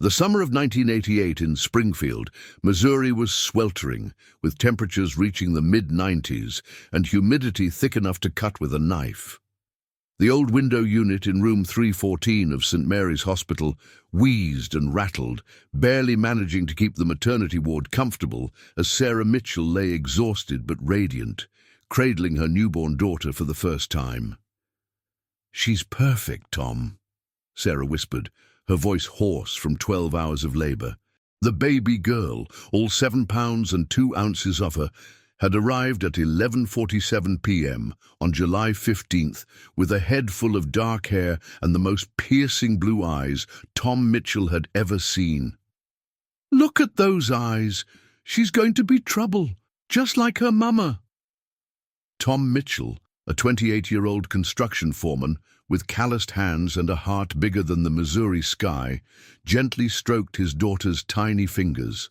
The summer of 1988 in Springfield, Missouri was sweltering, with temperatures reaching the mid-90s and humidity thick enough to cut with a knife. The old window unit in room 314 of St. Mary's Hospital wheezed and rattled, barely managing to keep the maternity ward comfortable as Sarah Mitchell lay exhausted but radiant, cradling her newborn daughter for the first time. "She's perfect, Tom," Sarah whispered, her voice hoarse from 12 hours of labor. The baby girl, all 7 pounds and 2 ounces of her, had arrived at 11:47 p.m. on July 15th with a head full of dark hair and the most piercing blue eyes Tom Mitchell had ever seen. "Look at those eyes. She's going to be trouble, just like her mama." Tom Mitchell, a 28-year-old construction foreman with calloused hands and a heart bigger than the Missouri sky, gently stroked his daughter's tiny fingers.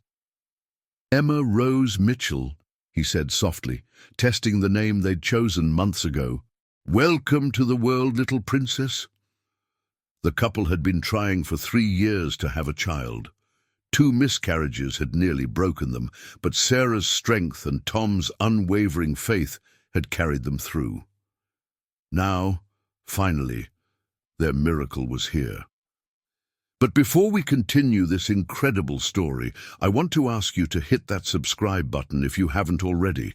"Emma Rose Mitchell," he said softly, testing the name they'd chosen months ago. "Welcome to the world, little princess." The couple had been trying for 3 years to have a child. 2 miscarriages had nearly broken them, but Sarah's strength and Tom's unwavering faith had carried them through. Now, finally, their miracle was here. But before we continue this incredible story, I want to ask you to hit that subscribe button if you haven't already.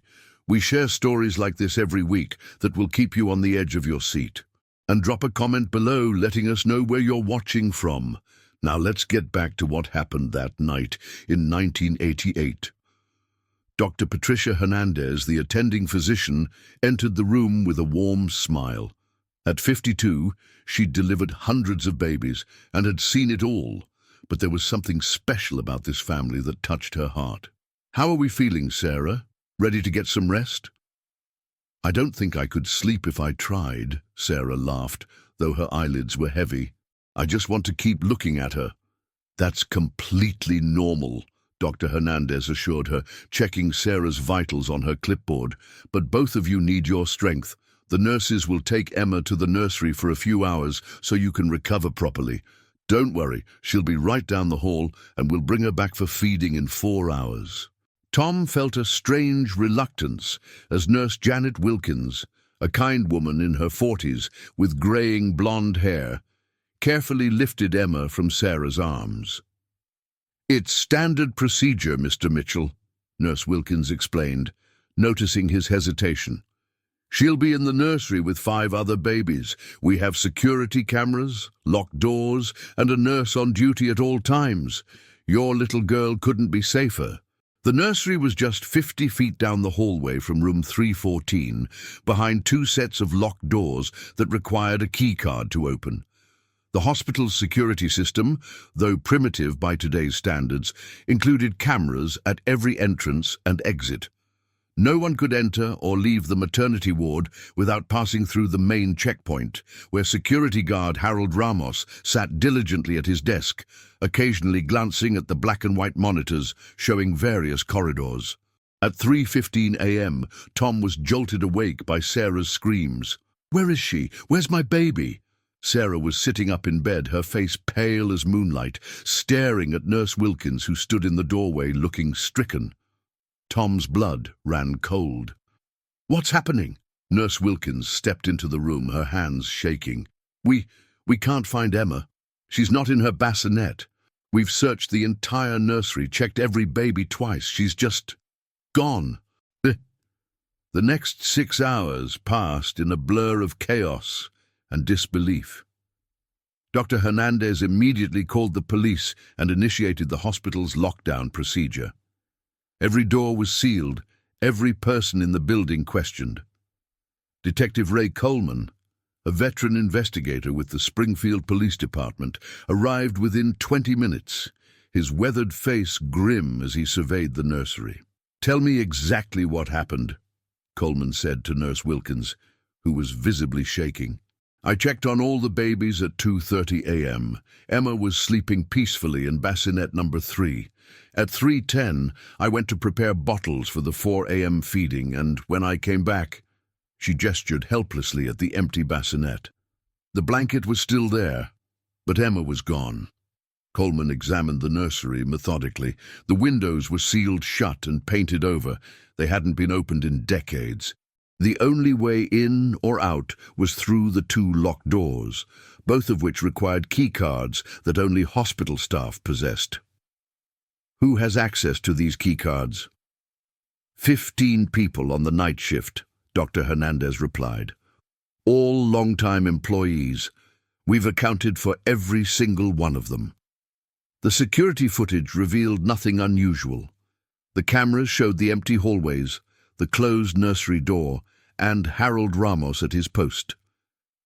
We share stories like this every week that will keep you on the edge of your seat. And drop a comment below letting us know where you're watching from. Now let's get back to what happened that night in 1988. Dr. Patricia Hernandez, the attending physician, entered the room with a warm smile. At 52, she'd delivered hundreds of babies and had seen it all, but there was something special about this family that touched her heart. "How are we feeling, Sarah? Ready to get some rest?" "I don't think I could sleep if I tried," Sarah laughed, though her eyelids were heavy. "I just want to keep looking at her." "That's completely normal," Dr. Hernandez assured her, checking Sarah's vitals on her clipboard. "But both of you need your strength. The nurses will take Emma to the nursery for a few hours so you can recover properly. Don't worry, she'll be right down the hall and we'll bring her back for feeding in 4 hours." Tom felt a strange reluctance as Nurse Janet Wilkins, a kind woman in her 40s with graying blonde hair, carefully lifted Emma from Sarah's arms. "It's standard procedure, Mr. Mitchell," Nurse Wilkins explained, noticing his hesitation. "She'll be in the nursery with 5 other babies. We have security cameras, locked doors, and a nurse on duty at all times. Your little girl couldn't be safer." The nursery was just 50 feet down the hallway from room 314, behind 2 sets of locked doors that required a key card to open. The hospital's security system, though primitive by today's standards, included cameras at every entrance and exit. No one could enter or leave the maternity ward without passing through the main checkpoint, where security guard Harold Ramos sat diligently at his desk, occasionally glancing at the black and white monitors showing various corridors. At 3:15 a.m., Tom was jolted awake by Sarah's screams. "Where is she? Where's my baby?" Sarah was sitting up in bed, her face pale as moonlight, staring at Nurse Wilkins, who stood in the doorway looking stricken. Tom's blood ran cold. "What's happening?" Nurse Wilkins stepped into the room, her hands shaking. We can't find Emma. She's not in her bassinet. We've searched the entire nursery, checked every baby twice. She's just gone." The next 6 hours passed in a blur of chaos and disbelief. Dr. Hernandez immediately called the police and initiated the hospital's lockdown procedure. Every door was sealed, every person in the building questioned. Detective Ray Coleman, a veteran investigator with the Springfield Police Department, arrived within 20 minutes, his weathered face grim as he surveyed the nursery. "Tell me exactly what happened," Coleman said to Nurse Wilkins, who was visibly shaking. "I checked on all the babies at 2:30 a.m. Emma was sleeping peacefully in bassinet number 3. At 3:10, I went to prepare bottles for the 4 a.m. feeding, and when I came back," she gestured helplessly at the empty bassinet. "The blanket was still there, but Emma was gone." Coleman examined the nursery methodically. The windows were sealed shut and painted over. They hadn't been opened in decades. The only way in or out was through the two locked doors, both of which required key cards that only hospital staff possessed. Who has access to these key cards? 15 people on the night shift, Dr. Hernandez replied. All long-time employees. We've accounted for every single one of them. The security footage revealed nothing unusual. The cameras showed the empty hallways, the closed nursery door, and Harold Ramos at his post.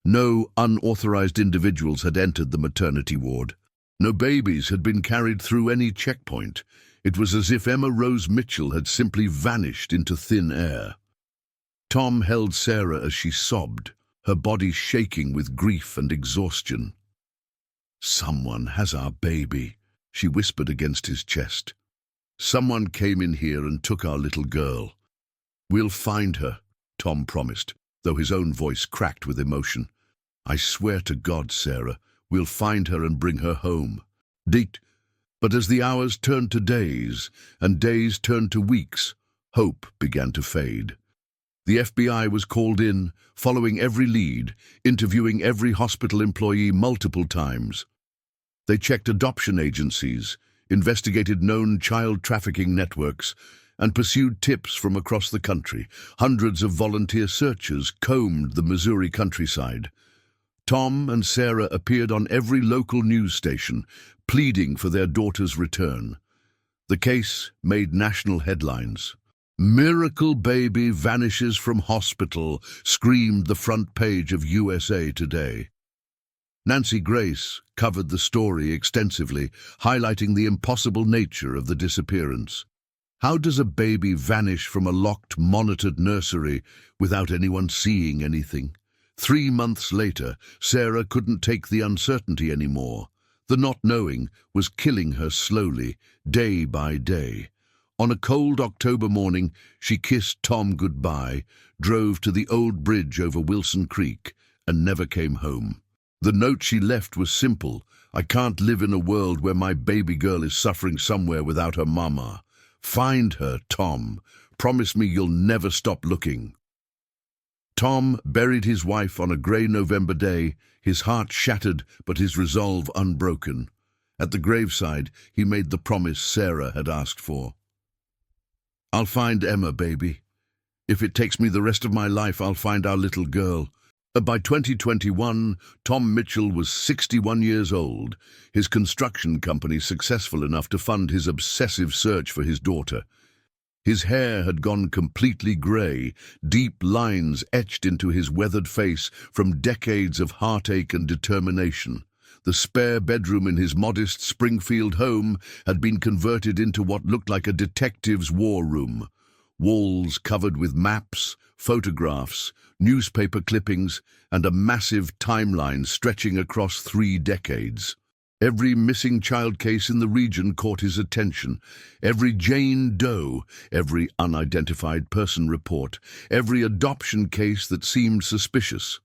No unauthorized individuals had entered the maternity ward. No babies had been carried through any checkpoint. It was as if Emma Rose Mitchell had simply vanished into thin air. Tom held Sarah as she sobbed, her body shaking with grief and exhaustion. "Someone has our baby," she whispered against his chest. "Someone came in here and took our little girl. We'll find her," Tom promised, though his own voice cracked with emotion. "I swear to God, Sarah, we'll find her and bring her home." But as the hours turned to days, and days turned to weeks, hope began to fade. The FBI was called in, following every lead, interviewing every hospital employee multiple times. They checked adoption agencies, investigated known child trafficking networks, and pursued tips from across the country. Hundreds of volunteer searchers combed the Missouri countryside. Tom and Sarah appeared on every local news station, pleading for their daughter's return. The case made national headlines. "Miracle baby vanishes from hospital," screamed the front page of USA Today. Nancy Grace covered the story extensively, highlighting the impossible nature of the disappearance. How does a baby vanish from a locked, monitored nursery without anyone seeing anything? 3 months later, Sarah couldn't take the uncertainty anymore. The not knowing was killing her slowly, day by day. On a cold October morning, she kissed Tom goodbye, drove to the old bridge over Wilson Creek, and never came home. The note she left was simple: "I can't live in a world where my baby girl is suffering somewhere without her mama. Find her, Tom. Promise me you'll never stop looking." Tom buried his wife on a grey November day, his heart shattered but his resolve unbroken. At the graveside, he made the promise Sarah had asked for. "I'll find Emma, baby. If it takes me the rest of my life, I'll find our little girl." By 2021, Tom Mitchell was 61 years old, his construction company successful enough to fund his obsessive search for his daughter. His hair had gone completely grey, deep lines etched into his weathered face from decades of heartache and determination. The spare bedroom in his modest Springfield home had been converted into what looked like a detective's war room. Walls covered with maps, photographs, newspaper clippings, and a massive timeline stretching across 3 decades. Every missing child case in the region caught his attention. Every Jane Doe, every unidentified person report, every adoption case that seemed suspicious.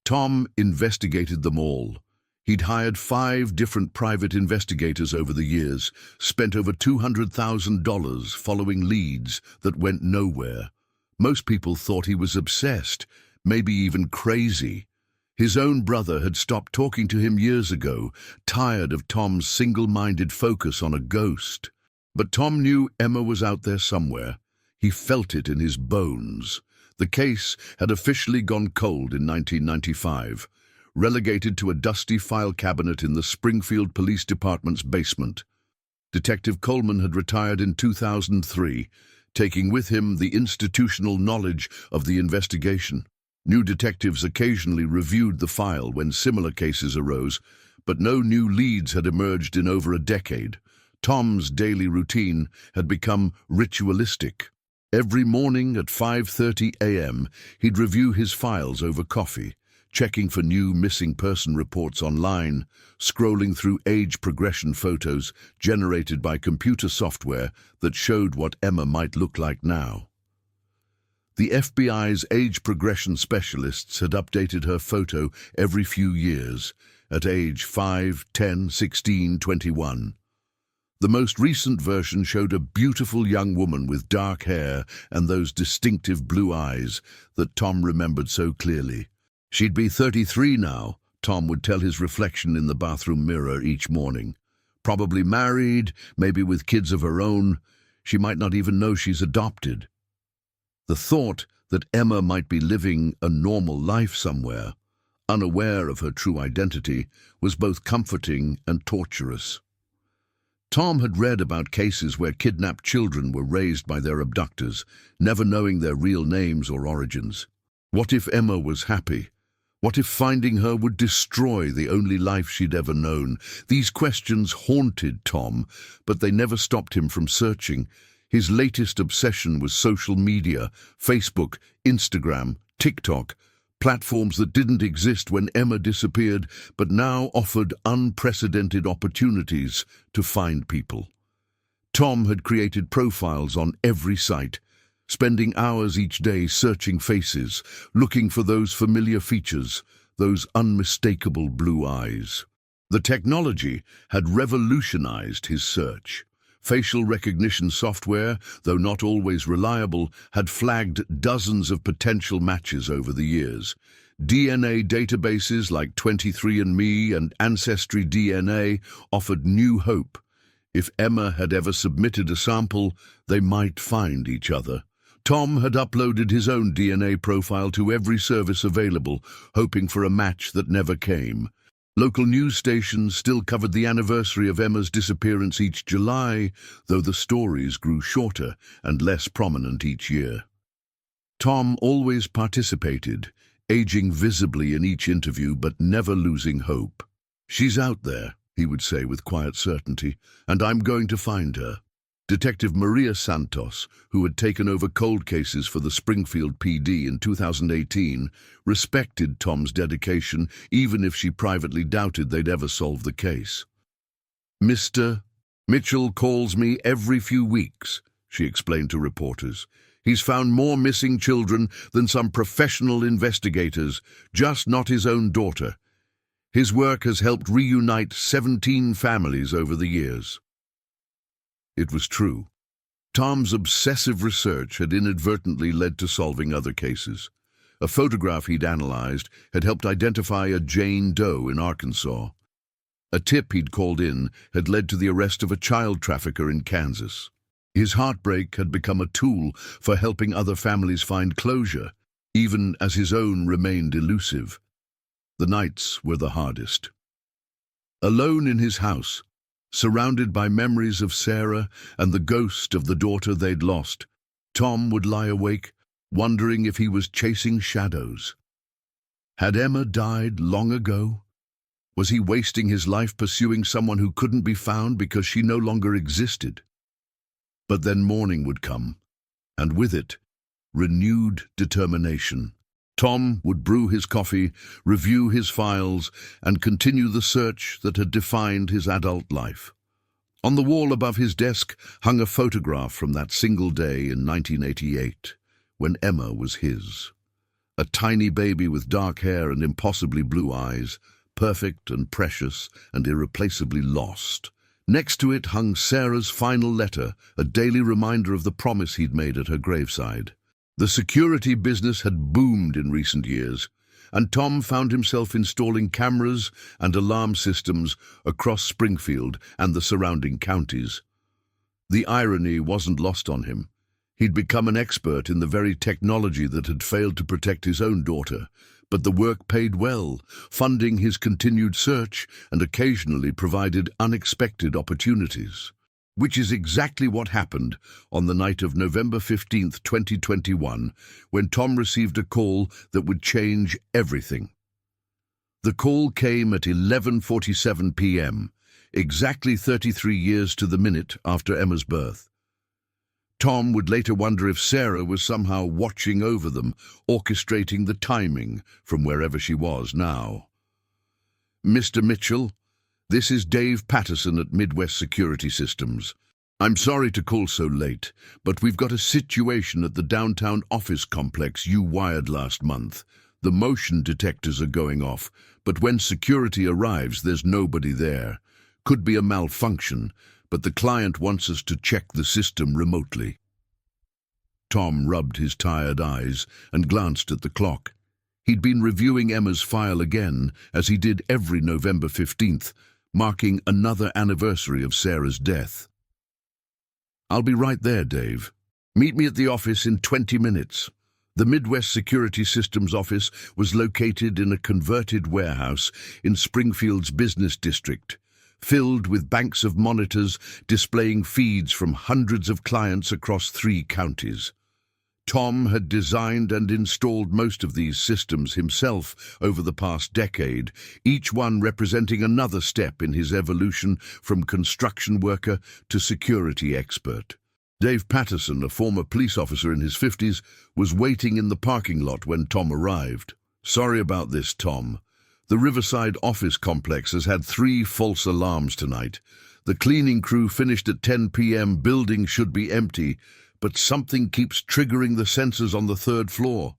Tom investigated them all. He'd hired 5 different private investigators over the years, spent over $200,000 following leads that went nowhere. Most people thought he was obsessed, maybe even crazy. His own brother had stopped talking to him years ago, tired of Tom's single-minded focus on a ghost. But Tom knew Emma was out there somewhere. He felt it in his bones. The case had officially gone cold in 1995, relegated to a dusty file cabinet in the Springfield Police Department's basement. Detective Coleman had retired in 2003, taking with him the institutional knowledge of the investigation. New detectives occasionally reviewed the file when similar cases arose, but no new leads had emerged in over a decade. Tom's daily routine had become ritualistic. Every morning at 5:30 a.m., he'd review his files over coffee, checking for new missing person reports online, scrolling through age progression photos generated by computer software that showed what Emma might look like now. The FBI's age progression specialists had updated her photo every few years, at age 5, 10, 16, 21. The most recent version showed a beautiful young woman with dark hair and those distinctive blue eyes that Tom remembered so clearly. She'd be 33 now, Tom would tell his reflection in the bathroom mirror each morning. Probably married, maybe with kids of her own. She might not even know she's adopted. The thought that Emma might be living a normal life somewhere, unaware of her true identity, was both comforting and torturous. Tom had read about cases where kidnapped children were raised by their abductors, never knowing their real names or origins. What if Emma was happy? What if finding her would destroy the only life she'd ever known? These questions haunted Tom, but they never stopped him from searching. His latest obsession was social media, Facebook, Instagram, TikTok, platforms that didn't exist when Emma disappeared, but now offered unprecedented opportunities to find people. Tom had created profiles on every site, spending hours each day searching faces, looking for those familiar features, those unmistakable blue eyes. The technology had revolutionized his search. Facial recognition software, though not always reliable, had flagged dozens of potential matches over the years. DNA databases like 23andMe and Ancestry DNA offered new hope. If Emma had ever submitted a sample, they might find each other. Tom had uploaded his own DNA profile to every service available, hoping for a match that never came. Local news stations still covered the anniversary of Emma's disappearance each July, though the stories grew shorter and less prominent each year. Tom always participated, aging visibly in each interview but never losing hope. "She's out there," he would say with quiet certainty, "and I'm going to find her." Detective Maria Santos, who had taken over cold cases for the Springfield PD in 2018, respected Tom's dedication, even if she privately doubted they'd ever solve the case. "Mr. Mitchell calls me every few weeks," she explained to reporters. "He's found more missing children than some professional investigators, just not his own daughter. His work has helped reunite 17 families over the years." It was true. Tom's obsessive research had inadvertently led to solving other cases. A photograph he'd analyzed had helped identify a Jane Doe in Arkansas. A tip he'd called in had led to the arrest of a child trafficker in Kansas. His heartbreak had become a tool for helping other families find closure, even as his own remained elusive. The nights were the hardest. Alone in his house, surrounded by memories of Sarah and the ghost of the daughter they'd lost, Tom would lie awake, wondering if he was chasing shadows. Had Emma died long ago? Was he wasting his life pursuing someone who couldn't be found because she no longer existed? But then morning would come, and with it, renewed determination. Tom would brew his coffee, review his files, and continue the search that had defined his adult life. On the wall above his desk hung a photograph from that single day in 1988, when Emma was his. A tiny baby with dark hair and impossibly blue eyes, perfect and precious and irreplaceably lost. Next to it hung Sarah's final letter, a daily reminder of the promise he'd made at her graveside. The security business had boomed in recent years, and Tom found himself installing cameras and alarm systems across Springfield and the surrounding counties. The irony wasn't lost on him. He'd become an expert in the very technology that had failed to protect his own daughter, but the work paid well, funding his continued search and occasionally provided unexpected opportunities. Which is exactly what happened on the night of November 15th, 2021, when Tom received a call that would change everything. The call came at 11:47 p.m., exactly 33 years to the minute after Emma's birth. Tom would later wonder if Sarah was somehow watching over them, orchestrating the timing from wherever she was now. "Mr. Mitchell, this is Dave Patterson at Midwest Security Systems. I'm sorry to call so late, but we've got a situation at the downtown office complex you wired last month. The motion detectors are going off, but when security arrives, there's nobody there. Could be a malfunction, but the client wants us to check the system remotely. Tom rubbed his tired eyes and glanced at the clock. He'd been reviewing Emma's file again, as he did every November 15th, marking another anniversary of Sarah's death. "I'll be right there, Dave. Meet me at the office in 20 minutes. The Midwest Security Systems office was located in a converted warehouse in Springfield's business district, filled with banks of monitors displaying feeds from hundreds of clients across 3 counties. Tom had designed and installed most of these systems himself over the past decade, each one representing another step in his evolution from construction worker to security expert. Dave Patterson, a former police officer in his 50s, was waiting in the parking lot when Tom arrived. "Sorry about this, Tom. The Riverside office complex has had 3 false alarms tonight. The cleaning crew finished at 10 p.m. Building should be empty, but something keeps triggering the sensors on the 3rd floor.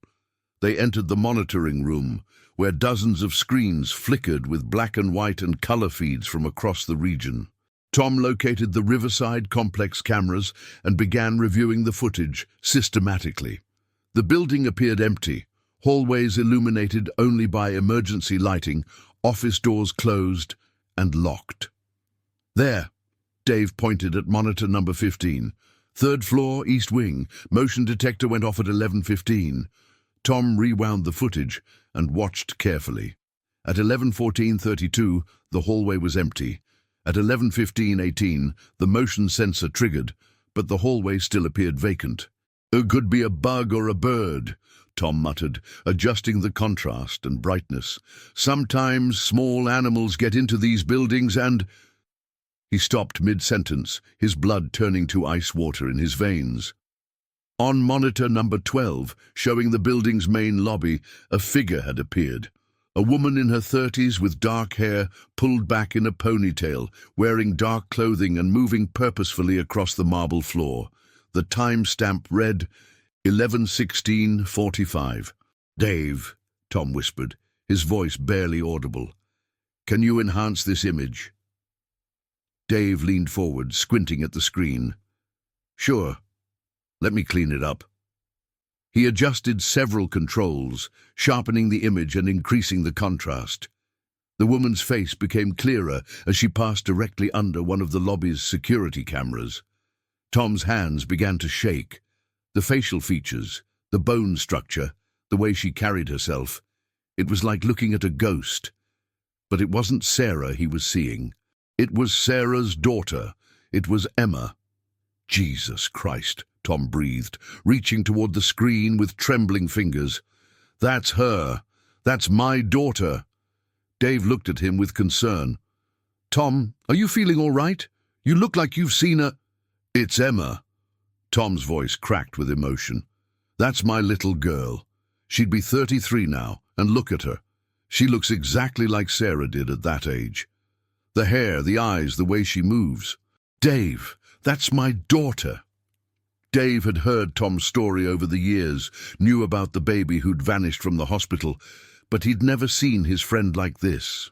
They entered the monitoring room, where dozens of screens flickered with black and white and color feeds from across the region. Tom located the Riverside complex cameras and began reviewing the footage systematically. The building appeared empty, hallways illuminated only by emergency lighting, office doors closed and locked. "There," Dave pointed at monitor number 15. "3rd floor, east wing. Motion detector went off at 11:15. Tom rewound the footage and watched carefully. At 11:14:32, the hallway was empty. At 11:15:18, the motion sensor triggered, but the hallway still appeared vacant. "It could be a bug or a bird," Tom muttered, adjusting the contrast and brightness. "Sometimes small animals get into these buildings and—" He stopped mid-sentence, his blood turning to ice water in his veins. On monitor number 12, showing the building's main lobby, a figure had appeared. A woman in her 30s with dark hair pulled back in a ponytail, wearing dark clothing and moving purposefully across the marble floor. The timestamp read 11:16:45. "Dave," Tom whispered, his voice barely audible. "Can you enhance this image?" Dave leaned forward, squinting at the screen. "Sure. Let me clean it up." He adjusted several controls, sharpening the image and increasing the contrast. The woman's face became clearer as she passed directly under one of the lobby's security cameras. Tom's hands began to shake. The facial features, the bone structure, the way she carried herself. It was like looking at a ghost. But it wasn't Sarah he was seeing. It was Sarah's daughter. It was Emma. "Jesus Christ," Tom breathed, reaching toward the screen with trembling fingers. "That's her. That's my daughter." Dave looked at him with concern. "Tom, are you feeling all right? You look like you've seen a—" "It's Emma." Tom's voice cracked with emotion. "That's my little girl. She'd be 33 now, and look at her. She looks exactly like Sarah did at that age. The hair, the eyes, the way she moves. Dave, that's my daughter." Dave had heard Tom's story over the years, knew about the baby who'd vanished from the hospital, but he'd never seen his friend like this.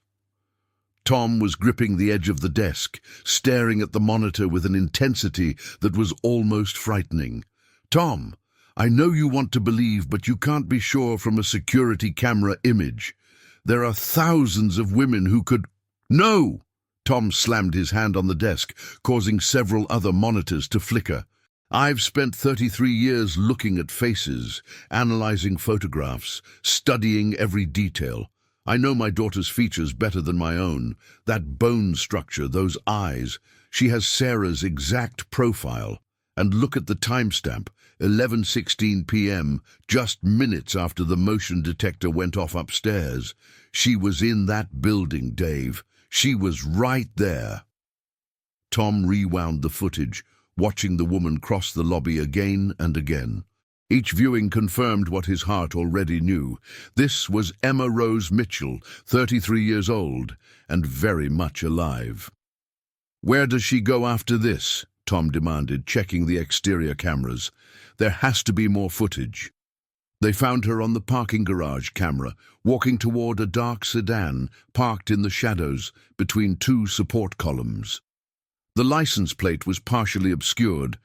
Tom was gripping the edge of the desk, staring at the monitor with an intensity that was almost frightening. "Tom, I know you want to believe, but you can't be sure from a security camera image. There are thousands of women who could—" "No!" Tom slammed his hand on the desk, causing several other monitors to flicker. "I've spent 33 years looking at faces, analyzing photographs, studying every detail. I know my daughter's features better than my own. That bone structure, those eyes. She has Sarah's exact profile. And look at the timestamp, 11:16 p.m., just minutes after the motion detector went off upstairs. She was in that building, Dave. She was right there." Tom rewound the footage, watching the woman cross the lobby again and again. Each viewing confirmed what his heart already knew. This was Emma Rose Mitchell, 33 years old, and very much alive. "Where does she go after this?" Tom demanded, checking the exterior cameras. "There has to be more footage." They found her on the parking garage camera, walking toward a dark sedan parked in the shadows between two support columns. The license plate was partially obscured,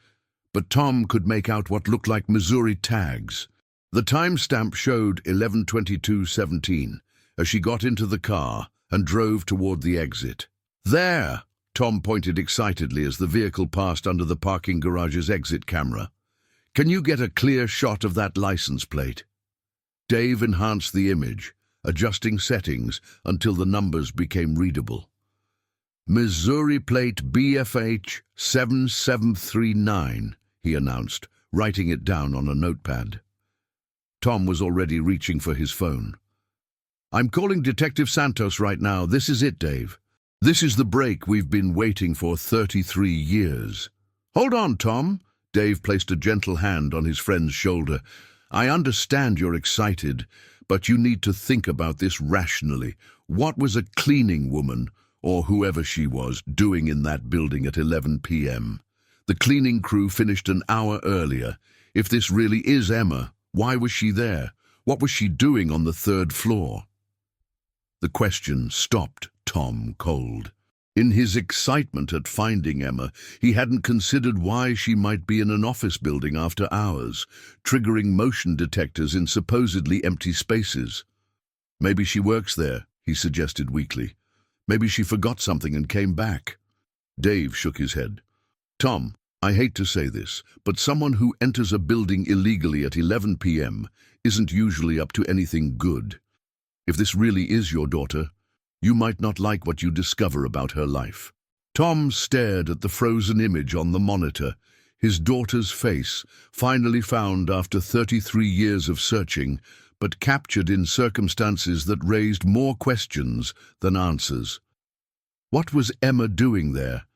but Tom could make out what looked like Missouri tags. The timestamp showed 11:22:17 as she got into the car and drove toward the exit. "There!" Tom pointed excitedly as the vehicle passed under the parking garage's exit camera. "Can you get a clear shot of that license plate?" Dave enhanced the image, adjusting settings until the numbers became readable. "Missouri plate BFH 7739, he announced, writing it down on a notepad. Tom was already reaching for his phone. "I'm calling Detective Santos right now. This is it, Dave. This is the break we've been waiting for 33 years. "Hold on, Tom." Dave placed a gentle hand on his friend's shoulder. "I understand you're excited, but you need to think about this rationally. What was a cleaning woman, or whoever she was, doing in that building at 11 p.m.? The cleaning crew finished an hour earlier. If this really is Emma, why was she there? What was she doing on the third floor?" The question stopped Tom cold. In his excitement at finding Emma, he hadn't considered why she might be in an office building after hours, triggering motion detectors in supposedly empty spaces. "Maybe she works there," he suggested weakly. "Maybe she forgot something and came back." Dave shook his head. "Tom, I hate to say this, but someone who enters a building illegally at 11 p.m. isn't usually up to anything good. If this really is your daughter, you might not like what you discover about her life." Tom stared at the frozen image on the monitor, his daughter's face, finally found after 33 years of searching, but captured in circumstances that raised more questions than answers. What was Emma doing there?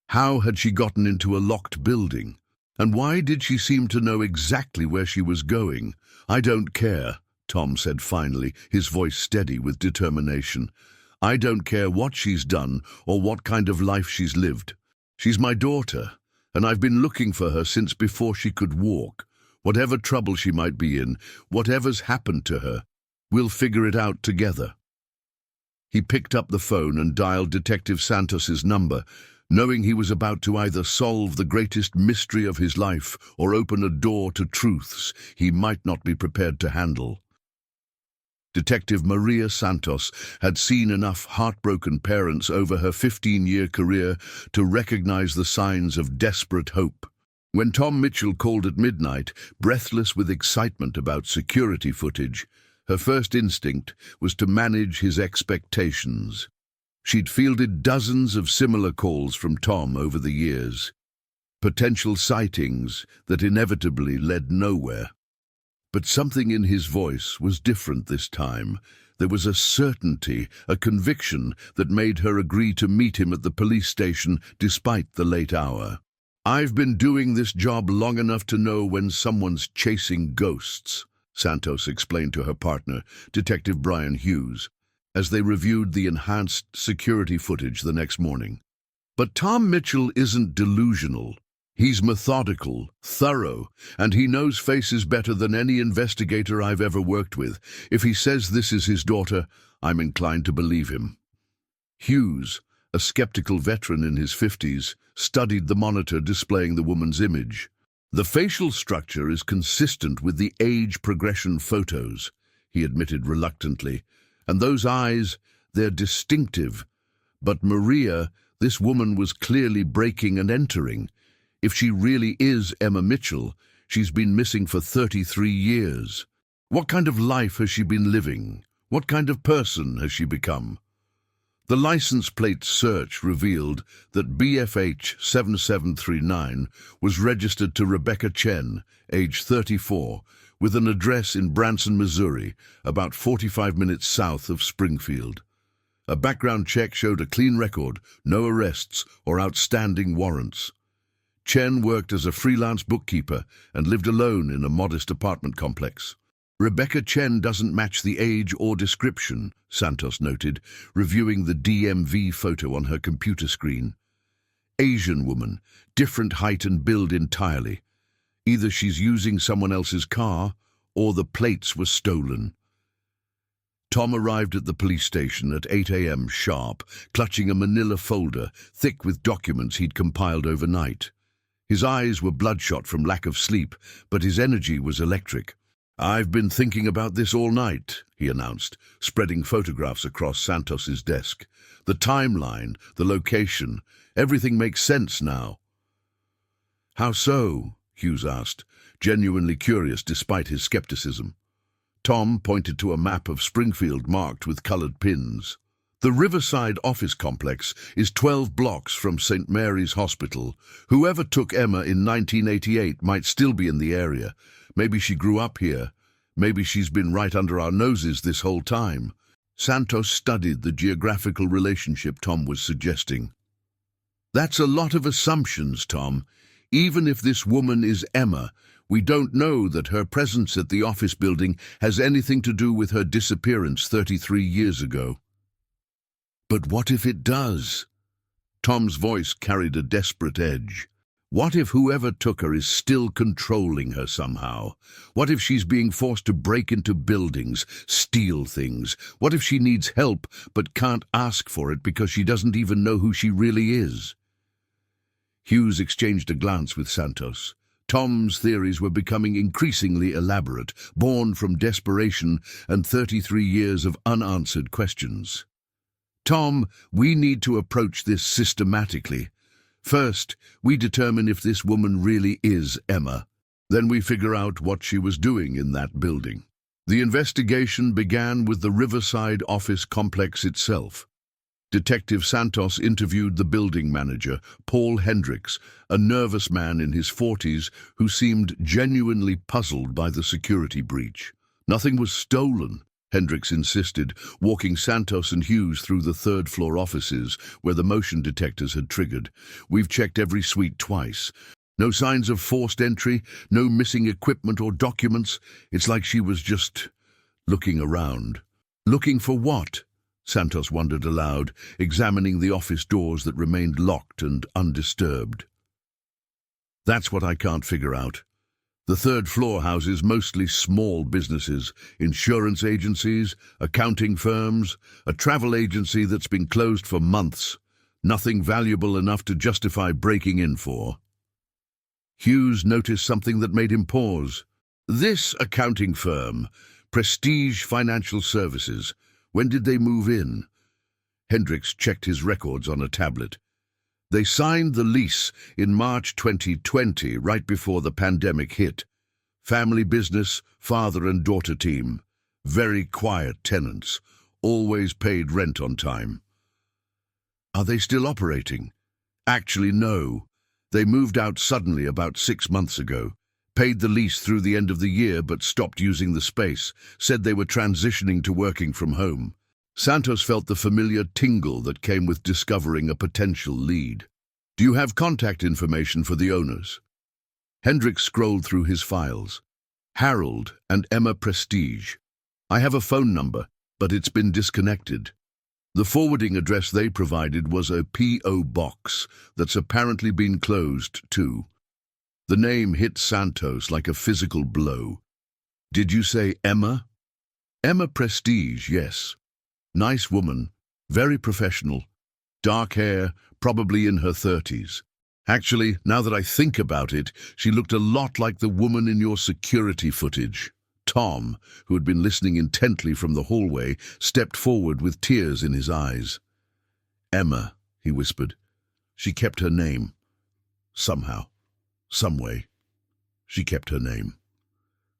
How had she gotten into a locked building? And why did she seem to know exactly where she was going? "I don't care," Tom said finally, his voice steady with determination. "I don't care what she's done or what kind of life she's lived. She's my daughter, and I've been looking for her since before she could walk. Whatever trouble she might be in, whatever's happened to her, we'll figure it out together." He picked up the phone and dialed Detective Santos's number, knowing he was about to either solve the greatest mystery of his life or open a door to truths he might not be prepared to handle. Detective Maria Santos had seen enough heartbroken parents over her 15-year career to recognize the signs of desperate hope. When Tom Mitchell called at midnight, breathless with excitement about security footage, her first instinct was to manage his expectations. She'd fielded dozens of similar calls from Tom over the years, potential sightings that inevitably led nowhere. But something in his voice was different this time. There was a certainty, a conviction that made her agree to meet him at the police station despite the late hour. "I've been doing this job long enough to know when someone's chasing ghosts," Santos explained to her partner, Detective Brian Hughes, as they reviewed the enhanced security footage the next morning. "But Tom Mitchell isn't delusional. He's methodical, thorough, and he knows faces better than any investigator I've ever worked with. If he says this is his daughter, I'm inclined to believe him." Hughes, a skeptical veteran in his 50s, studied the monitor displaying the woman's image. "The facial structure is consistent with the age progression photos," he admitted reluctantly. "And those eyes, they're distinctive. But Maria, this woman was clearly breaking and entering. If she really is Emma Mitchell, she's been missing for 33 years. What kind of life has she been living? What kind of person has she become?" The license plate search revealed that BFH 7739 was registered to Rebecca Chen, age 34, with an address in Branson, Missouri, about 45 minutes south of Springfield. A background check showed a clean record, no arrests or outstanding warrants. Chen worked as a freelance bookkeeper and lived alone in a modest apartment complex. "Rebecca Chen doesn't match the age or description," Santos noted, reviewing the DMV photo on her computer screen. "Asian woman, different height and build entirely. Either she's using someone else's car, or the plates were stolen. Tom arrived at the police station at 8 a.m. sharp, clutching a manila folder thick with documents he'd compiled overnight. His eyes were bloodshot from lack of sleep, but his energy was electric. "I've been thinking about this all night," he announced, spreading photographs across Santos's desk. "The timeline, the location, everything makes sense now." "How so?" Hughes asked, genuinely curious despite his skepticism. Tom pointed to a map of Springfield marked with colored pins. "The Riverside office complex is 12 blocks from St. Mary's Hospital. Whoever took Emma in 1988 might still be in the area. Maybe she grew up here. Maybe she's been right under our noses this whole time." Santos studied the geographical relationship Tom was suggesting. "That's a lot of assumptions, Tom. Even if this woman is Emma, we don't know that her presence at the office building has anything to do with her disappearance 33 years ago." "But what if it does?" Tom's voice carried a desperate edge. "What if whoever took her is still controlling her somehow? What if she's being forced to break into buildings, steal things? What if she needs help but can't ask for it because she doesn't even know who she really is?" Hughes exchanged a glance with Santos. Tom's theories were becoming increasingly elaborate, born from desperation and 33 years of unanswered questions. "Tom, we need to approach this systematically. First, we determine if this woman really is Emma. Then we figure out what she was doing in that building." The investigation began with the Riverside office complex itself. Detective Santos interviewed the building manager, Paul Hendricks, a nervous man in his 40s who seemed genuinely puzzled by the security breach. "Nothing was stolen," Hendricks insisted, walking Santos and Hughes through the third-floor offices where the motion detectors had triggered. "We've checked every suite twice. No signs of forced entry, no missing equipment or documents. It's like she was just looking around." "Looking for what?" Santos wondered aloud, examining the office doors that remained locked and undisturbed. "That's what I can't figure out. The third-floor houses mostly small businesses, insurance agencies, accounting firms, a travel agency that's been closed for months. Nothing valuable enough to justify breaking in for." Hughes noticed something that made him pause. "This accounting firm, Prestige Financial Services, when did they move in?" Hendricks checked his records on a tablet. "They signed the lease in March 2020, right before the pandemic hit. Family business, father and daughter team. Very quiet tenants. Always paid rent on time." "Are they still operating?" "Actually, no. They moved out suddenly about 6 months ago. Paid the lease through the end of the year but stopped using the space. Said they were transitioning to working from home." Santos felt the familiar tingle that came with discovering a potential lead. "Do you have contact information for the owners?" Hendricks scrolled through his files. "Harold and Emma Prestige. I have a phone number, but it's been disconnected." The forwarding address they provided was a P.O. box that's apparently been closed too. The name hit Santos like a physical blow. "Did you say Emma?" "Emma Prestige, yes. Nice woman, very professional. Dark hair, probably in her 30s. Actually, now that I think about it, she looked a lot like the woman in your security footage." Tom, who had been listening intently from the hallway, stepped forward with tears in his eyes. "Emma," he whispered. "She kept her name. Somehow. Some way. She kept her name."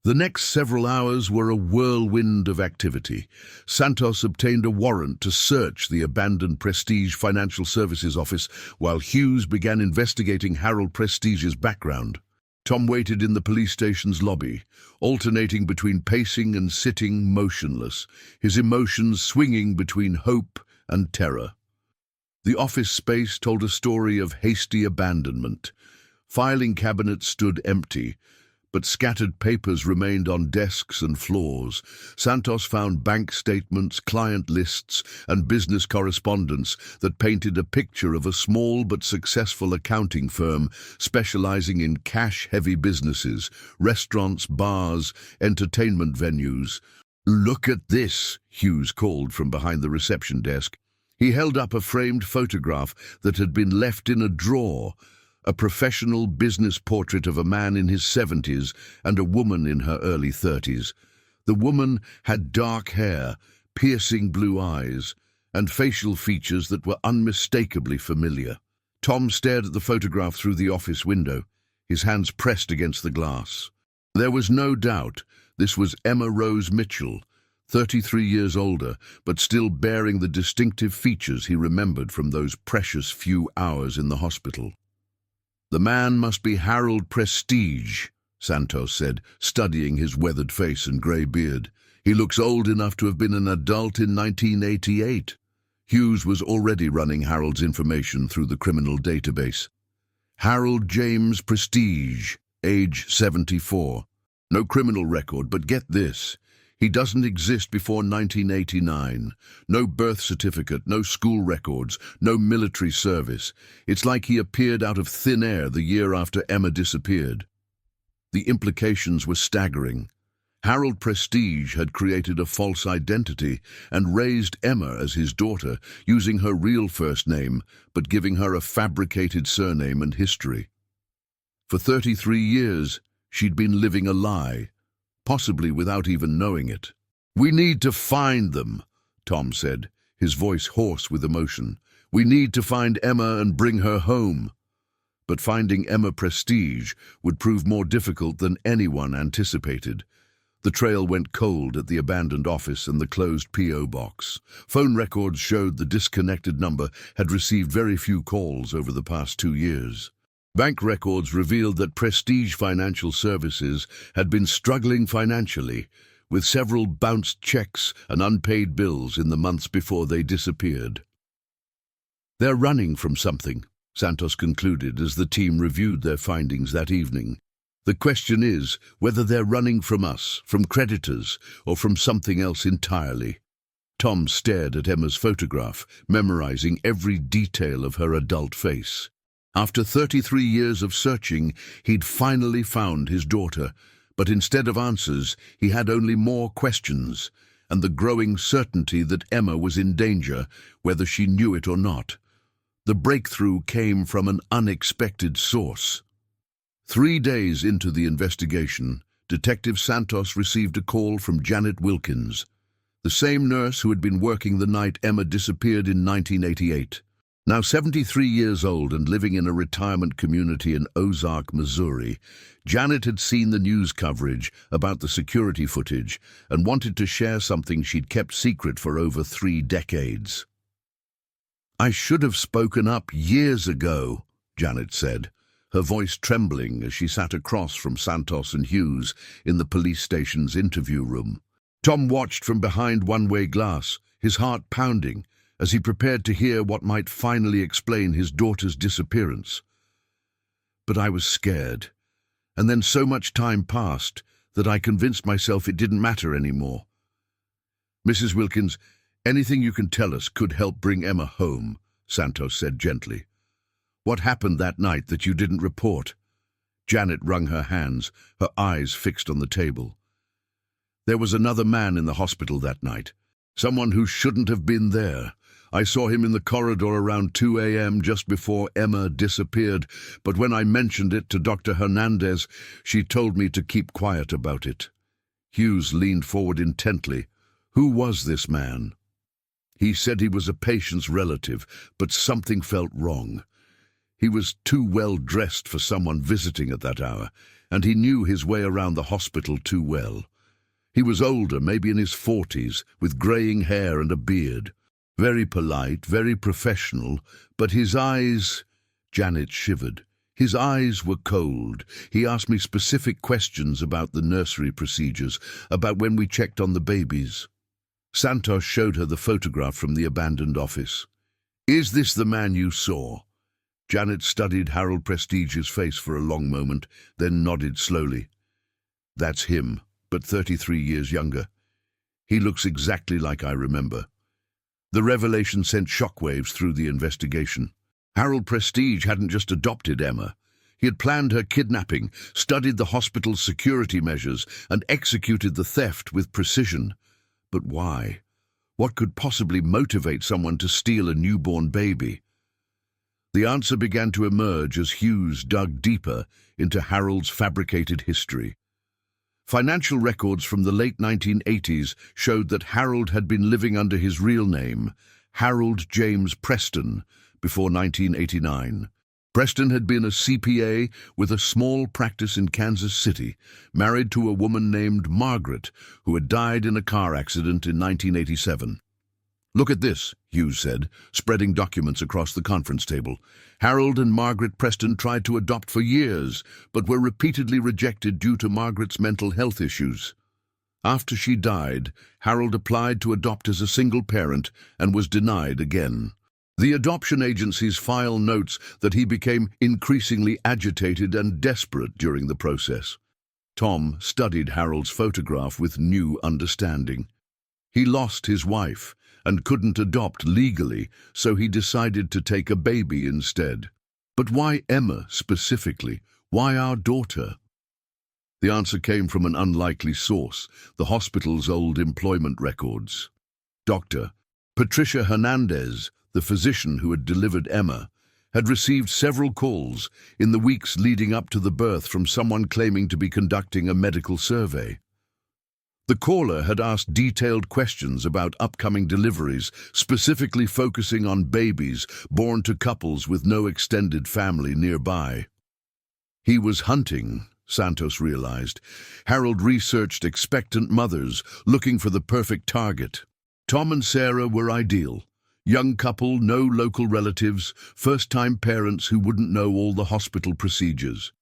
The next several hours were a whirlwind of activity. Santos obtained a warrant to search the abandoned Prestige Financial Services office, while Hughes began investigating Harold Prestige's background. Tom waited in the police station's lobby, alternating between pacing and sitting motionless, his emotions swinging between hope and terror. The office space told a story of hasty abandonment. Filing cabinets stood empty, but scattered papers remained on desks and floors. Santos found bank statements, client lists, and business correspondence that painted a picture of a small but successful accounting firm specializing in cash-heavy businesses, restaurants, bars, entertainment venues. "Look at this," Hughes called from behind the reception desk. He held up a framed photograph that had been left in a drawer, a professional business portrait of a man in his 70s and a woman in her early 30s. The woman had dark hair, piercing blue eyes, and facial features that were unmistakably familiar. Tom stared at the photograph through the office window, his hands pressed against the glass. There was no doubt this was Emma Rose Mitchell, 33 years older, but still bearing the distinctive features he remembered from those precious few hours in the hospital. "The man must be Harold Prestige," Santos said, studying his weathered face and grey beard. "He looks old enough to have been an adult in 1988. Hughes was already running Harold's information through the criminal database. Harold James Prestige, age 74. No criminal record, but get this. He doesn't exist before 1989. No birth certificate, no school records, no military service. It's like he appeared out of thin air the year after Emma disappeared." The implications were staggering. Harold Prestige had created a false identity and raised Emma as his daughter, using her real first name, but giving her a fabricated surname and history. For 33 years, she'd been living a lie, possibly without even knowing it. "We need to find them," Tom said, his voice hoarse with emotion. "We need to find Emma and bring her home." But finding Emma Prestige would prove more difficult than anyone anticipated. The trail went cold at the abandoned office and the closed P.O. box. Phone records showed the disconnected number had received very few calls over the past 2 years. Bank records revealed that Prestige Financial Services had been struggling financially, with several bounced checks and unpaid bills in the months before they disappeared. "They're running from something," Santos concluded as the team reviewed their findings that evening. "The question is whether they're running from us, from creditors, or from something else entirely." Tom stared at Emma's photograph, memorizing every detail of her adult face. After 33 years of searching, he'd finally found his daughter, but instead of answers, he had only more questions, and the growing certainty that Emma was in danger, whether she knew it or not. The breakthrough came from an unexpected source. 3 days into the investigation, Detective Santos received a call from Janet Wilkins, the same nurse who had been working the night Emma disappeared in 1988. Now 73 years old and living in a retirement community in Ozark, Missouri, Janet had seen the news coverage about the security footage and wanted to share something she'd kept secret for over 3 decades. "I should have spoken up years ago," Janet said, her voice trembling as she sat across from Santos and Hughes in the police station's interview room. Tom watched from behind one-way glass, his heart pounding, as he prepared to hear what might finally explain his daughter's disappearance. "But I was scared, and then so much time passed that I convinced myself it didn't matter anymore." "Mrs. Wilkins, anything you can tell us could help bring Emma home," Santos said gently. "What happened that night that you didn't report?" Janet wrung her hands, her eyes fixed on the table. "There was another man in the hospital that night, someone who shouldn't have been there. I saw him in the corridor around 2 a.m. just before Emma disappeared, but when I mentioned it to Dr. Hernandez, she told me to keep quiet about it." Hughes leaned forward intently. "Who was this man?" "He said he was a patient's relative, but something felt wrong. He was too well dressed for someone visiting at that hour, and he knew his way around the hospital too well. He was older, maybe in his 40s, with greying hair and a beard. Very polite, very professional, but his eyes—" Janet shivered. "His eyes were cold. He asked me specific questions about the nursery procedures, about when we checked on the babies." Santos showed her the photograph from the abandoned office. "Is this the man you saw?" Janet studied Harold Prestige's face for a long moment, then nodded slowly. That's him, but 33 years younger. He looks exactly like I remember. The revelation sent shockwaves through the investigation. Harold Prestige hadn't just adopted Emma. He had planned her kidnapping, studied the hospital's security measures, and executed the theft with precision. But why? What could possibly motivate someone to steal a newborn baby? The answer began to emerge as Hughes dug deeper into Harold's fabricated history. Financial records from the late 1980s showed that Harold had been living under his real name, Harold James Preston, before 1989. Preston had been a CPA with a small practice in Kansas City, married to a woman named Margaret, who had died in a car accident in 1987. "Look at this," Hughes said, spreading documents across the conference table. Harold and Margaret Preston tried to adopt for years, but were repeatedly rejected due to Margaret's mental health issues. After she died, Harold applied to adopt as a single parent and was denied again. The adoption agency's file notes that he became increasingly agitated and desperate during the process. Tom studied Harold's photograph with new understanding. He lost his wife and couldn't adopt legally, so he decided to take a baby instead. But why Emma specifically? Why our daughter? The answer came from an unlikely source, the hospital's old employment records. Dr. Patricia Hernandez, the physician who had delivered Emma, had received several calls in the weeks leading up to the birth from someone claiming to be conducting a medical survey. The caller had asked detailed questions about upcoming deliveries, specifically focusing on babies born to couples with no extended family nearby. He was hunting, Santos realized. Harold researched expectant mothers, looking for the perfect target. Tom and Sarah were ideal. Young couple, no local relatives, first-time parents who wouldn't know all the hospital procedures.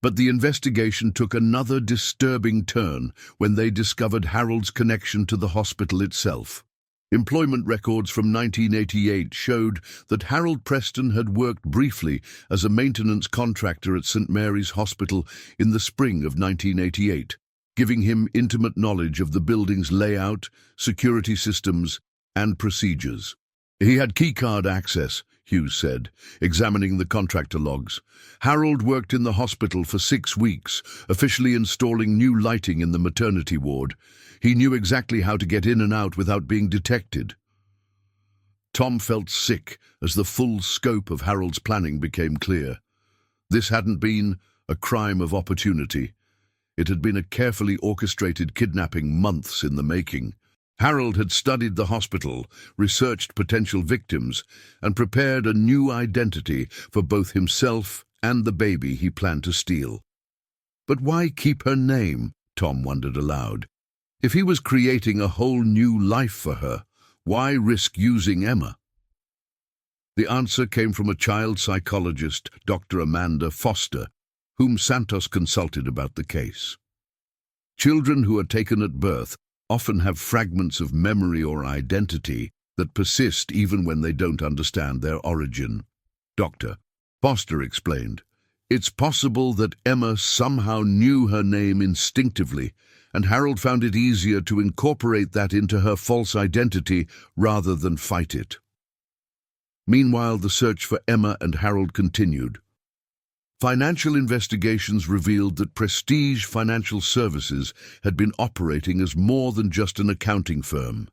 But the investigation took another disturbing turn when they discovered Harold's connection to the hospital itself. Employment records from 1988 showed that Harold Preston had worked briefly as a maintenance contractor at St. Mary's Hospital in the spring of 1988, giving him intimate knowledge of the building's layout, security systems, and procedures. He had keycard access, Hughes said, examining the contractor logs. Harold worked in the hospital for 6 weeks, officially installing new lighting in the maternity ward. He knew exactly how to get in and out without being detected. Tom felt sick as the full scope of Harold's planning became clear. This hadn't been a crime of opportunity. It had been a carefully orchestrated kidnapping months in the making. Harold had studied the hospital, researched potential victims, and prepared a new identity for both himself and the baby he planned to steal. But why keep her name? Tom wondered aloud. If he was creating a whole new life for her, why risk using Emma? The answer came from a child psychologist, Dr. Amanda Foster, whom Santos consulted about the case. Children who are taken at birth often have fragments of memory or identity that persist even when they don't understand their origin. Dr. Foster explained, "It's possible that Emma somehow knew her name instinctively, and Harold found it easier to incorporate that into her false identity rather than fight it." Meanwhile, the search for Emma and Harold continued. Financial investigations revealed that Prestige Financial Services had been operating as more than just an accounting firm.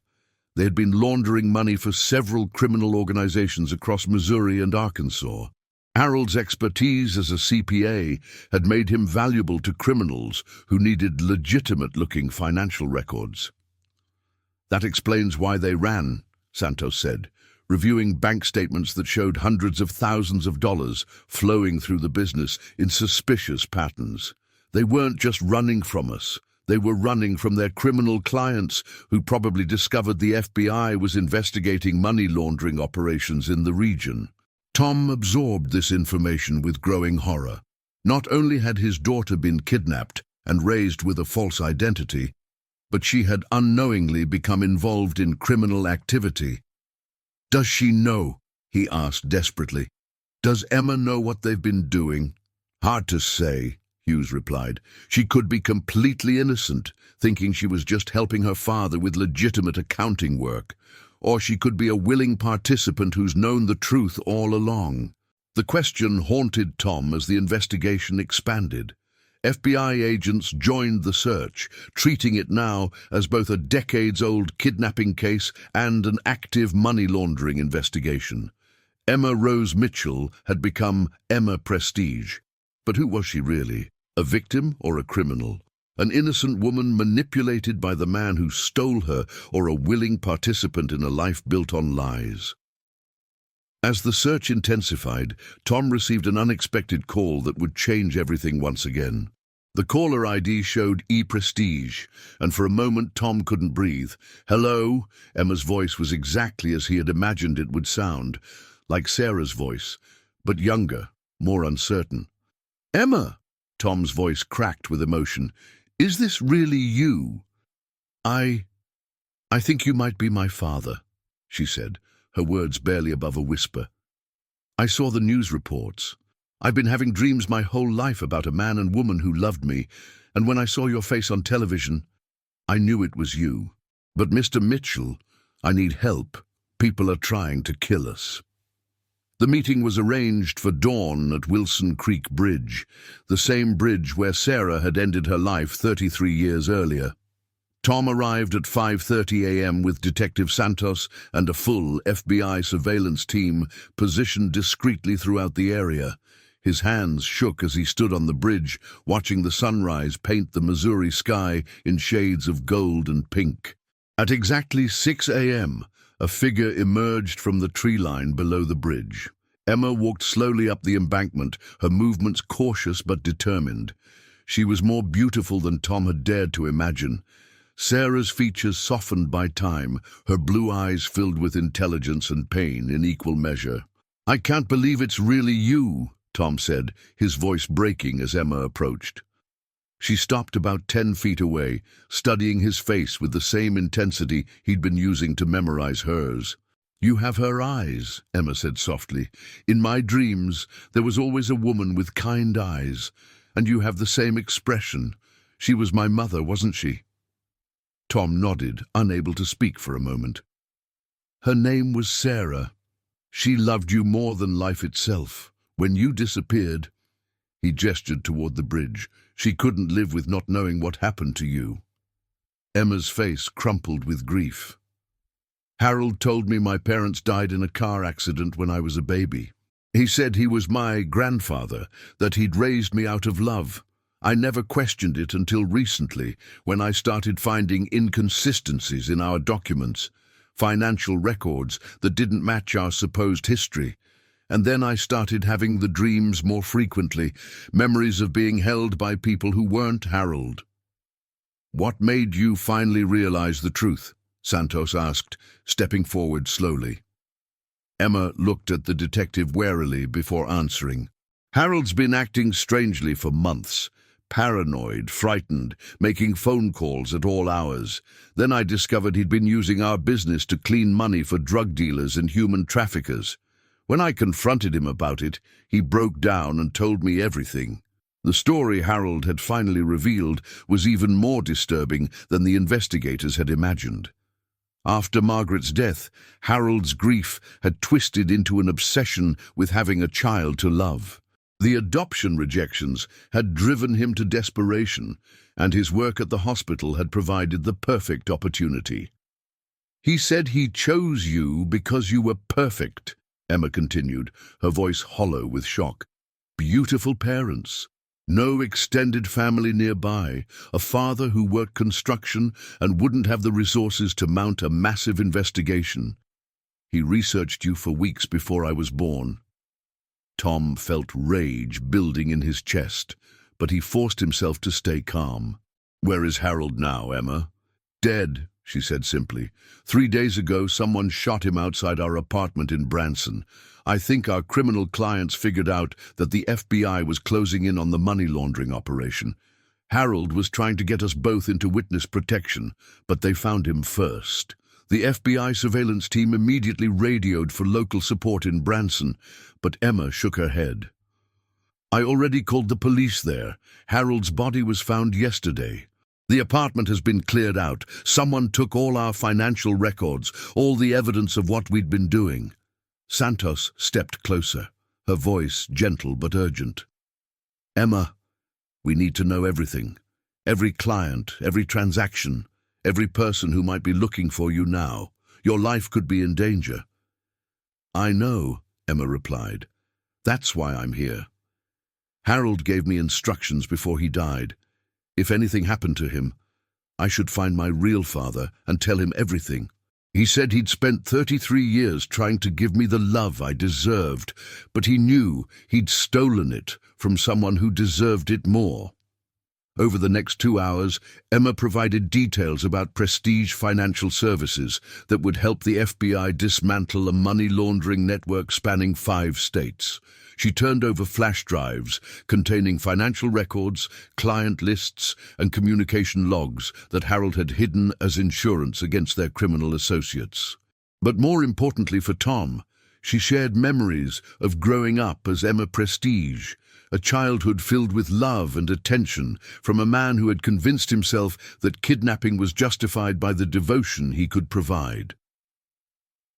They had been laundering money for several criminal organizations across Missouri and Arkansas. Harold's expertise as a CPA had made him valuable to criminals who needed legitimate-looking financial records. "That explains why they ran," Santos said, reviewing bank statements that showed hundreds of thousands of dollars flowing through the business in suspicious patterns. They weren't just running from us. They were running from their criminal clients who probably discovered the FBI was investigating money laundering operations in the region. Tom absorbed this information with growing horror. Not only had his daughter been kidnapped and raised with a false identity, but she had unknowingly become involved in criminal activity. "Does she know?" he asked desperately. "Does Emma know what they've been doing?" "Hard to say," Hughes replied. She could be completely innocent, thinking she was just helping her father with legitimate accounting work. Or she could be a willing participant who's known the truth all along. The question haunted Tom as the investigation expanded. FBI agents joined the search, treating it now as both a decades-old kidnapping case and an active money laundering investigation. Emma Rose Mitchell had become Emma Prestige. But who was she really? A victim or a criminal? An innocent woman manipulated by the man who stole her, or a willing participant in a life built on lies? As the search intensified, Tom received an unexpected call that would change everything once again. The caller ID showed E Prestige, and for a moment Tom couldn't breathe. "Hello?" Emma's voice was exactly as he had imagined it would sound, like Sarah's voice, but younger, more uncertain. "Emma!" Tom's voice cracked with emotion. "Is this really you?" I think you might be my father," she said, her words barely above a whisper. "I saw the news reports. I've been having dreams my whole life about a man and woman who loved me, and when I saw your face on television, I knew it was you. But Mr. Mitchell, I need help. People are trying to kill us." The meeting was arranged for dawn at Wilson Creek Bridge, the same bridge where Sarah had ended her life 33 years earlier. Tom arrived at 5:30 a.m. with Detective Santos and a full FBI surveillance team positioned discreetly throughout the area. His hands shook as he stood on the bridge, watching the sunrise paint the Missouri sky in shades of gold and pink. At exactly 6 a.m., a figure emerged from the tree line below the bridge. Emma walked slowly up the embankment, her movements cautious but determined. She was more beautiful than Tom had dared to imagine. Sarah's features softened by time, her blue eyes filled with intelligence and pain in equal measure. "I can't believe it's really you," Tom said, his voice breaking as Emma approached. She stopped about 10 feet away, studying his face with the same intensity he'd been using to memorize hers. "You have her eyes," Emma said softly. "In my dreams, there was always a woman with kind eyes, and you have the same expression. She was my mother, wasn't she?" Tom nodded, unable to speak for a moment. "Her name was Sarah. She loved you more than life itself. When you disappeared," he gestured toward the bridge, "she couldn't live with not knowing what happened to you." Emma's face crumpled with grief. "Harold told me my parents died in a car accident when I was a baby. He said he was my grandfather, that he'd raised me out of love. I never questioned it until recently, when I started finding inconsistencies in our documents, financial records that didn't match our supposed history. And then I started having the dreams more frequently, memories of being held by people who weren't Harold." "What made you finally realize the truth?" Santos asked, stepping forward slowly. Emma looked at the detective warily before answering. "Harold's been acting strangely for months. Paranoid, frightened, making phone calls at all hours. Then I discovered he'd been using our business to clean money for drug dealers and human traffickers. When I confronted him about it, he broke down and told me everything. The story Harold had finally revealed was even more disturbing than the investigators had imagined. After Margaret's death, Harold's grief had twisted into an obsession with having a child to love. The adoption rejections had driven him to desperation, and his work at the hospital had provided the perfect opportunity. "He said he chose you because you were perfect," Emma continued, her voice hollow with shock. "Beautiful parents, no extended family nearby, a father who worked construction and wouldn't have the resources to mount a massive investigation. He researched you for weeks before I was born." Tom felt rage building in his chest, but he forced himself to stay calm. "Where is Harold now, Emma?" "Dead," she said simply. 3 days ago, someone shot him outside our apartment in Branson. I think our criminal clients figured out that the FBI was closing in on the money laundering operation. Harold was trying to get us both into witness protection, but they found him first. The FBI surveillance team immediately radioed for local support in Branson, but Emma shook her head. I already called the police there. Harold's body was found yesterday. The apartment has been cleared out. Someone took all our financial records, all the evidence of what we'd been doing. Santos stepped closer, her voice gentle but urgent. Emma, we need to know everything. Every client, every transaction, every person who might be looking for you now. Your life could be in danger. I know, Emma replied. That's why I'm here. Harold gave me instructions before he died. If anything happened to him, I should find my real father and tell him everything. He said he'd spent 33 years trying to give me the love I deserved, but he knew he'd stolen it from someone who deserved it more. Over the next 2 hours, Emma provided details about Prestige Financial Services that would help the FBI dismantle a money laundering network spanning 5 states. She turned over flash drives containing financial records, client lists, and communication logs that Harold had hidden as insurance against their criminal associates. But more importantly for Tom, she shared memories of growing up as Emma Prestige, a childhood filled with love and attention from a man who had convinced himself that kidnapping was justified by the devotion he could provide.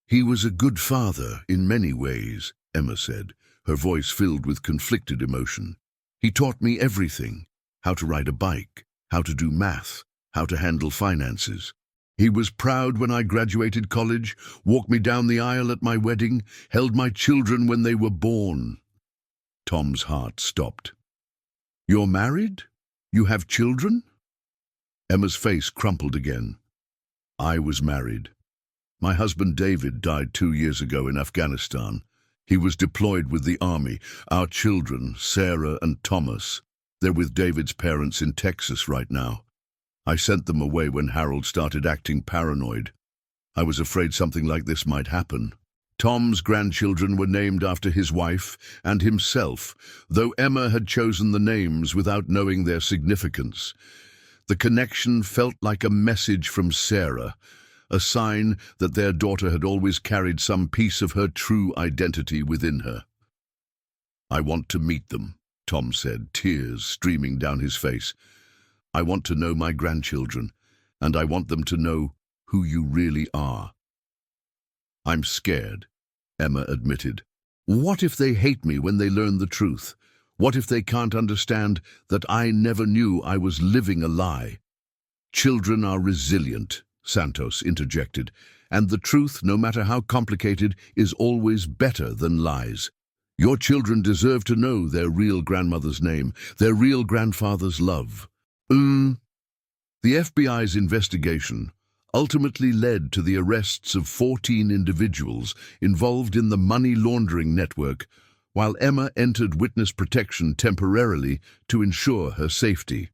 He was a good father in many ways, Emma said, her voice filled with conflicted emotion. He taught me everything: how to ride a bike, how to do math, how to handle finances. He was proud when I graduated college, walked me down the aisle at my wedding, held my children when they were born. Tom's heart stopped. You're married? You have children? Emma's face crumpled again. I was married. My husband David died 2 years ago in Afghanistan. He was deployed with the army. Our children, Sarah and Thomas, they're with David's parents in Texas right now. I sent them away when Harold started acting paranoid. I was afraid something like this might happen. Tom's grandchildren were named after his wife and himself, though Emma had chosen the names without knowing their significance. The connection felt like a message from Sarah, a sign that their daughter had always carried some piece of her true identity within her. I want to meet them, Tom said, tears streaming down his face. I want to know my grandchildren, and I want them to know who you really are. I'm scared, Emma admitted. What if they hate me when they learn the truth? What if they can't understand that I never knew I was living a lie? Children are resilient, Santos interjected, and the truth, no matter how complicated, is always better than lies. Your children deserve to know their real grandmother's name, their real grandfather's love. The FBI's investigation ultimately led to the arrests of 14 individuals involved in the money laundering network, while Emma entered witness protection temporarily to ensure her safety.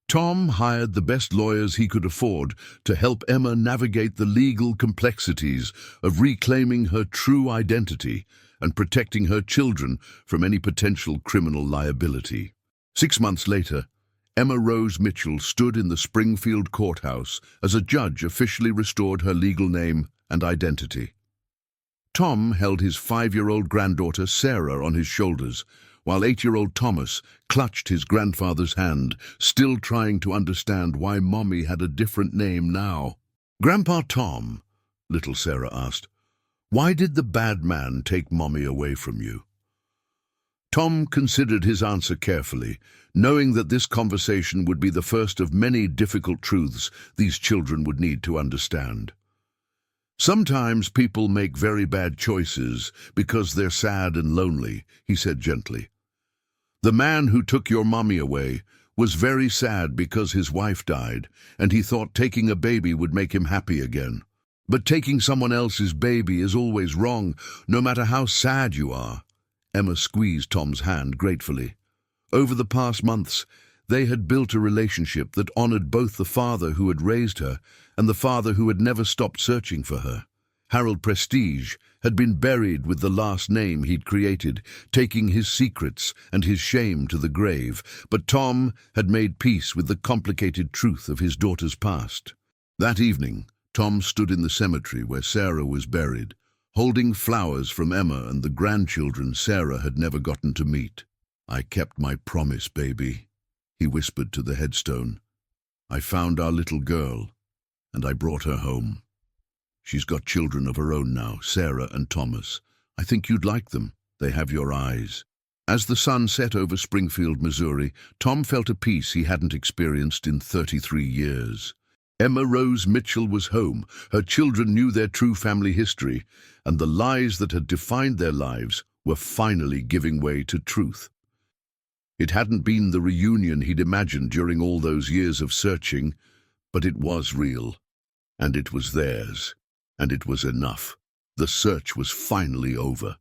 Tom hired the best lawyers he could afford to help Emma navigate the legal complexities of reclaiming her true identity and protecting her children from any potential criminal liability. 6 months later, Emma Rose Mitchell stood in the Springfield courthouse as a judge officially restored her legal name and identity. Tom held his 5-year-old granddaughter Sarah on his shoulders, while 8-year-old Thomas clutched his grandfather's hand, still trying to understand why Mommy had a different name now. Grandpa Tom, little Sarah asked, why did the bad man take Mommy away from you? Tom considered his answer carefully, knowing that this conversation would be the first of many difficult truths these children would need to understand. Sometimes people make very bad choices because they're sad and lonely, he said gently. The man who took your mommy away was very sad because his wife died, and he thought taking a baby would make him happy again. But taking someone else's baby is always wrong, no matter how sad you are. Emma squeezed Tom's hand gratefully. Over the past months, they had built a relationship that honored both the father who had raised her and the father who had never stopped searching for her. Harold Prestige had been buried with the last name he'd created, taking his secrets and his shame to the grave, but Tom had made peace with the complicated truth of his daughter's past. That evening, Tom stood in the cemetery where Sarah was buried, holding flowers from Emma and the grandchildren Sarah had never gotten to meet. "I kept my promise, baby," he whispered to the headstone. "I found our little girl, and I brought her home. She's got children of her own now, Sarah and Thomas. I think you'd like them. They have your eyes." As the sun set over Springfield, Missouri, Tom felt a peace he hadn't experienced in 33 years. Emma Rose Mitchell was home. Her children knew their true family history, and the lies that had defined their lives were finally giving way to truth. It hadn't been the reunion he'd imagined during all those years of searching, but it was real, and it was theirs, and it was enough. The search was finally over.